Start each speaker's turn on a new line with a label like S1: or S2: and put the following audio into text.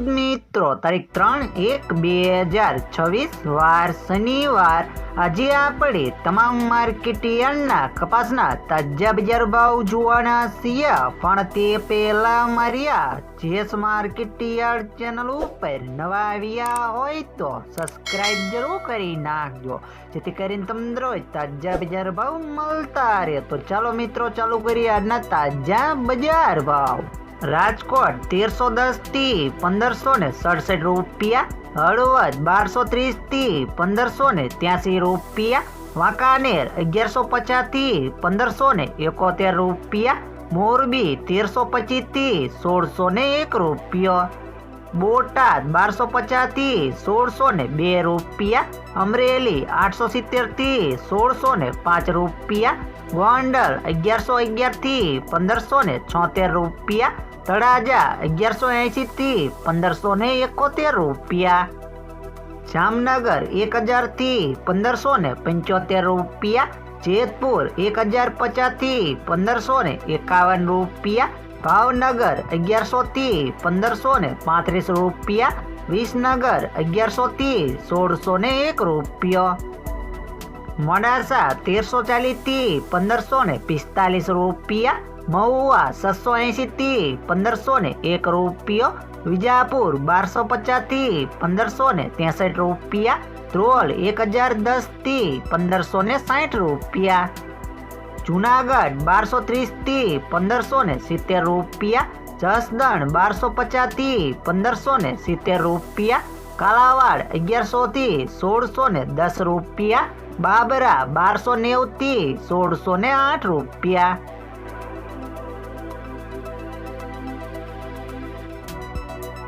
S1: ખેડૂત મિત્રો તારીખ 3/1/2026 વાર શનિવાર આજે આપણે તમામ માર્કેટ યાર્ડના કપાસના તાજા બજાર ભાવ જોવાના છીએ, પણ તે પહેલા મારી આ જેસ માર્કેટ યાર્ડ ચેનલ ઉપર નવા આવ્યા હોય તો સબસ્ક્રાઇબ જરૂર કરી નાખજો, જેથી કરીને તમને રોજ તાજા બજાર ભાવ મળતા રહે। તો ચાલો મિત્રો ચાલુ કરીએ આજના તાજા બજાર ભાવ। રાજકોટ 1310 થી 1567 રૂપિયા, હળવદ 1230 થી 1583 રૂપિયા, વાંકાનેર 1150 થી 1571 રૂપિયા, મોરબી 1325 થી 1601 રૂપિયો, બોટાદ 1250 થી 1602 રૂપિયા, અમરેલી 870 થી 1605 રૂપિયા, ગોંડલ 1111 થી 1576 રૂપિયા, તળાજા 1180 થી 1571 રૂપિયા, જામનગર 1000 થી 1575 રૂપિયા, જેતપુર 1050 થી 1551 રૂપિયા, ભાવનગર 1100 થી 1535 રૂપિયા, વિસનગર 1100 થી 1601 રૂપિયો, મોડાસા 1340 થી 1545 રૂપિયા, મહુવા 680 થી 1501 રૂપિયો, વિજાપુર 1250 થી 1563 રૂપિયા, ધ્રોલ 1010 થી 1560 રૂપિયા, જુનાગઢ 1230 થી 1570 રૂપિયા, જસદણ 1250 થી 1570 રૂપિયા, કાલાવાડ 1100 થી 1610 રૂપિયા, બાબરા 1290 થી 1608 રૂપિયા।